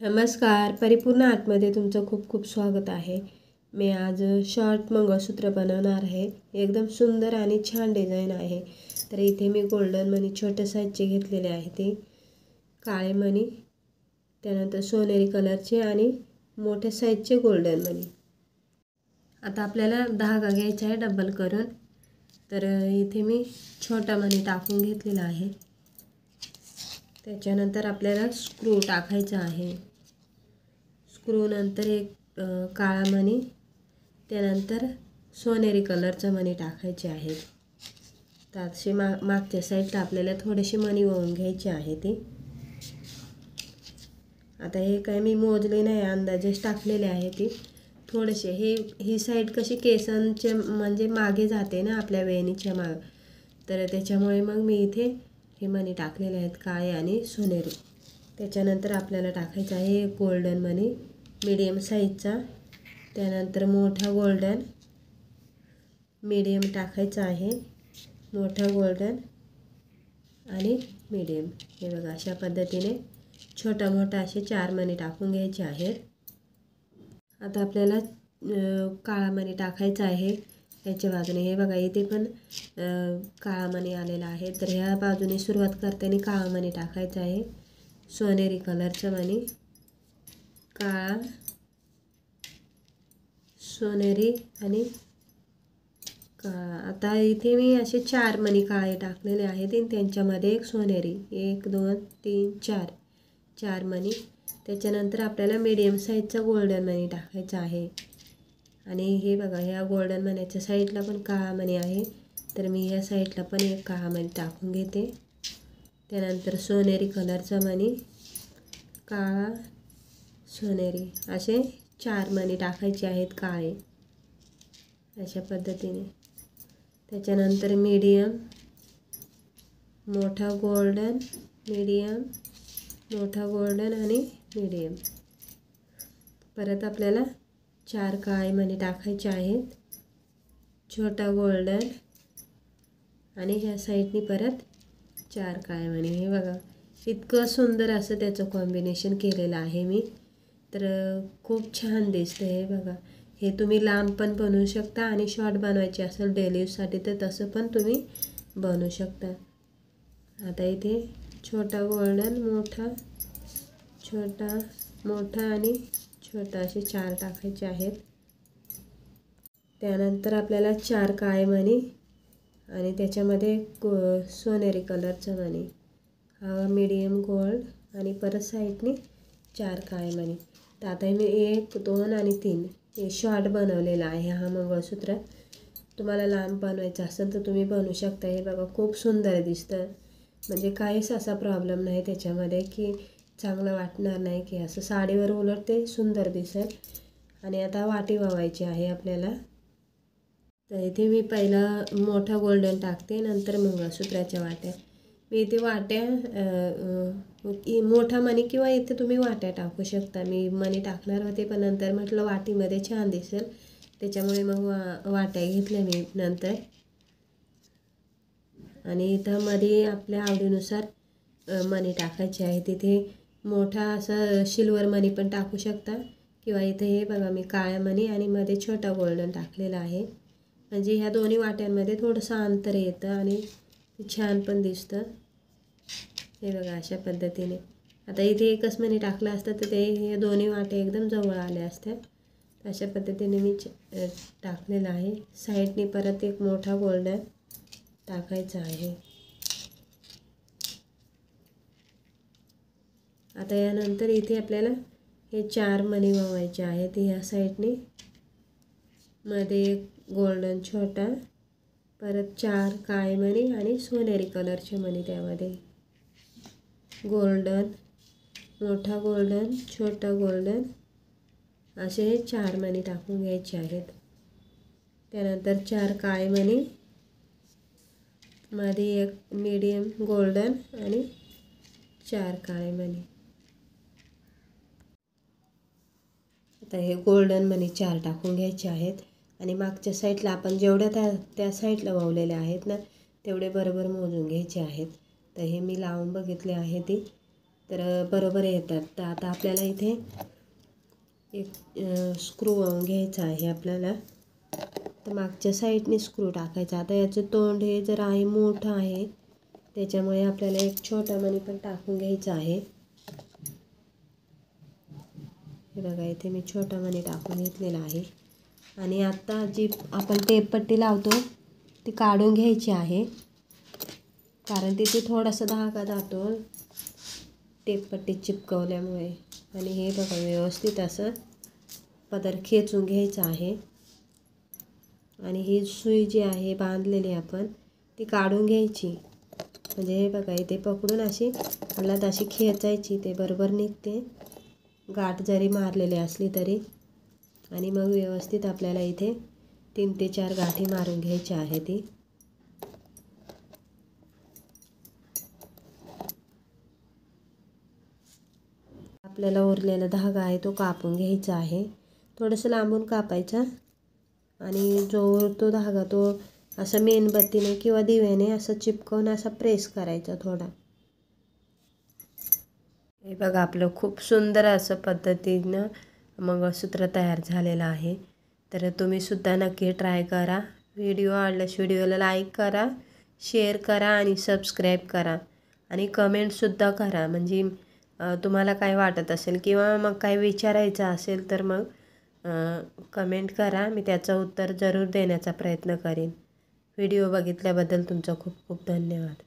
नमस्कार. परिपूर्ण आर्टमध्ये तुमचं खूप खूप स्वागत आहे. मी आज शॉर्ट मंगळसूत्र बनवणार आहे. एकदम सुंदर आणि छान डिझाईन आहे. तर इथे मी गोल्डन मणी छोट्या साईजचे घेतलेले आहे. ते काळे मणी, त्यानंतर सोनेरी कलरचे आणि मोठ्या साईजचे गोल्डन मणी. आता आपल्याला धागा घ्यायचा आहे डबल करून. तर इथे मी छोटा मणी टाकून घेतलेला आहे. त्याच्यानंतर आपल्याला स्क्रू टाकायचा आहे. स्क्रू नंतर एक काळा मणी, त्यानंतर सोनेरी कलरचा मणी टाकायचे आहेत. तर असे मागच्या साईडला आपल्याला थोडेसे मणी वळून घ्यायचे आहे. ते आता हे काय मी मोजले नाही, अंदाजेच टाकलेले आहे. ते थोडेसे ही साईड कशी केसांचे म्हणजे मागे जाते ना आपल्या वेणीच्या माग, तर त्याच्यामुळे मग मी इथे हे मणी टाकलेले आहेत, काळे आणि सोनेरी. त्याच्यानंतर आपल्याला टाकायचं आहे गोल्डन मणी मीडियम साईजचा, त्यानंतर मोठा गोल्डन मीडियम टाकायचा आहे, मोठा गोल्डन आणि मीडियम. हे बघा अशा पद्धतीने छोटा मोठा असे 4 मणी टाकून घ्यायचे आहेत. आता आपल्याला काळा मणी टाकायचा आहे याच्या बाजूने. हे बघा इथे पण काळा मणी आलेला आहे. तर ह्या बाजूने सुरुवात करताना काळा मणी टाकायचा आहे, सोनेरी कलरचा मणी, काळा, सोनेरी आणि काळा. आता इथे मी असे 4 मणी काळे टाकलेले आहेत आणि त्यांच्यामध्ये एक सोनेरी, 1 2 3 4 मणी. त्याच्यानंतर आपल्याला मीडियम साईजचा गोल्डन मणी टाकायचा आहे. आणि हे बघा ह्या गोल्डन मण्याच्या साईडला पण काळा मणी आहे, तर मी ह्या साईडला पण एक काळा मणी टाकून घेते. त्यानंतर सोनेरी कलरचा मणी, काळा, सोनेरी असे 4 मणी टाकायचे आहेत काळे अशा पद्धतीने. त्याच्यानंतर मीडियम, मोठा गोल्डन, मीडियम, मोठा गोल्डन आणि मीडियम. परत आपल्याला 4 काळे मणी टाकायचे आहेत, छोटा गोल्डन आणि ह्या साईडनी परत 4 काळे मणी. हे बघा इतकं सुंदर असं त्याचं कॉम्बिनेशन केलेलं आहे मी. तर खूप छान दिसतं. हे बघा हे तुम्ही लांब पण बनवू शकता आणि शॉर्ट बनवायचे असेल डेली यूजसाठी तर तसं पण तुम्ही बनवू शकता. आता इथे छोटा गोल्डन, मोठा, छोटा, मोठा आणि छोटा असे 4 टाकायचे आहेत. त्यानंतर आपल्याला 4 काळे मणी आणि त्याच्यामध्ये सोनेरी कलरचा मणी, हा मीडियम गोल्ड आणि परत साईडने 4 काळे मणी. तर आता मी 1 2 आणि 3 हे शॉर्ट बनवलेला आहे हा मंगळसूत्र. तुम्हाला लांब बनवायचं असेल तर तुम्ही बनवू शकता. हे बघा खूप सुंदर दिसतं, म्हणजे काहीच असा प्रॉब्लेम नाही त्याच्यामध्ये की चांगलं वाटणार नाही, की असं साडीवर उलट ते सुंदर दिसेल. आणि आता वाटी ववायची आहे आपल्याला. तर इथे मी पहिला मोठा गोल्डन टाकते, नंतर मंगळसूत्राच्या वाट्या. मी इथे वाट्या मोठा मणी किंवा इथे तुम्ही वाट्या टाकू शकता. मी मणी टाकणार होते पण नंतर म्हटलं वाटीमध्ये छान दिसेल, त्याच्यामुळे मग वाट्या घेतल्या मी नंतर. आणि इथं मध्ये आपल्या आवडीनुसार मणी टाकायचे आहे. तिथे मोठा असा सिल्वर मणी पण टाकू शकता किंवा इथे हे बघा मी काळ्या मणी आणि मध्ये छोटा गोल्डन टाकलेला आहे, म्हणजे ह्या दोन्ही वाट्यांमध्ये थोडंसं अंतर येतं आणि छान पण दिसतं. हे बघा अशा पद्धतीने. आता इथे एकच मणी टाकलं असतं तर ते हे दोन्ही वाट्या एकदम जवळ आल्या असत्या. अशा पद्धतीने मी टाकलेलं आहे. साईडने परत एक मोठा गोल्डन टाकायचा आहे. आता यानंतर इथे आपल्याला हे 4 मणी ववायचे आहेत. ह्या साईडने मध्ये एक गोल्डन छोटा, परत 4 काळे मणी आणि सोनेरी कलरचे मणी, त्यामध्ये गोल्डन, मोठा गोल्डन, छोटा गोल्डन असे 4 मणी टाकून घ्यायचे आहेत. त्यानंतर 4 काळे मणी, मध्ये एक मीडियम गोल्डन आणि 4 काळे मणी. आता हे गोल्डन मणी 4 टाकून घ्यायचे आहेत आणि मागच्या साईडला आपण जेवढ्या त्या साईडला वावलेले आहेत ना तेवढे बरोबर मोजून घ्यायचे आहेत. तर हे मी लावून बघितले आहे ते. तर बरोबर येतात. तर आता आपल्याला इथे एक स्क्रू घ्यायचा आहे आपल्याला. तर मागच्या साईडने स्क्रू टाकायचा. आता याचं तोंड हे जर आहे मोठं आहे, त्याच्यामुळे आपल्याला एक छोटा मणी पण टाकून घ्यायचा आहे. हे बघा, इथे मी छोटा मणी टाकून घेतलेला आहे. आणि आता जी आपण टेपपट्टी लावतो ती काढून घ्यायची आहे, कारण तिथे थोडासा धागा जातो टेपपट्टी चिपकवल्यामुळे. आणि हे बघा, व्यवस्थित असं पदर खेचून घ्यायचा आहे. आणि ही सुई जी आहे बांधलेली आपण ती काढून घ्यायची. म्हणजे हे बघा, इथे पकडून अशी हलत अशी खेचायची, ते बरोबर निघते, गाठ जरी मारलेली असली तरी. आणि मग व्यवस्थित आपल्याला इथे 3 ते 4 गाठी मारून घ्यायची आहे ती. आपल्याला उरलेला धागा आहे तो कापून घ्यायचा आहे. थोडंसं लांबून कापायचा आणि जो तो धागा तो असं मेणबत्तीने किंवा दिव्याने असं चिपकवून असा प्रेस करायचा थोडा. हे बघा, आपलं खूप सुंदर असं पद्धतीनं मंगळसूत्र तयार झालेलं आहे. तर तुम्हीसुद्धा नक्की ट्राय करा. व्हिडिओ आवडल्यास व्हिडिओला लाईक करा, शेअर करा आणि सबस्क्राईब करा. आणि कमेंटसुद्धा करा. म्हणजे तुम्हाला काय वाटत असेल किंवा मग काय विचारायचं असेल तर मग कमेंट करा. मी त्याचं उत्तर जरूर देण्याचा प्रयत्न करेन. व्हिडिओ बघितल्याबद्दल तुमचा खूप खूप धन्यवाद.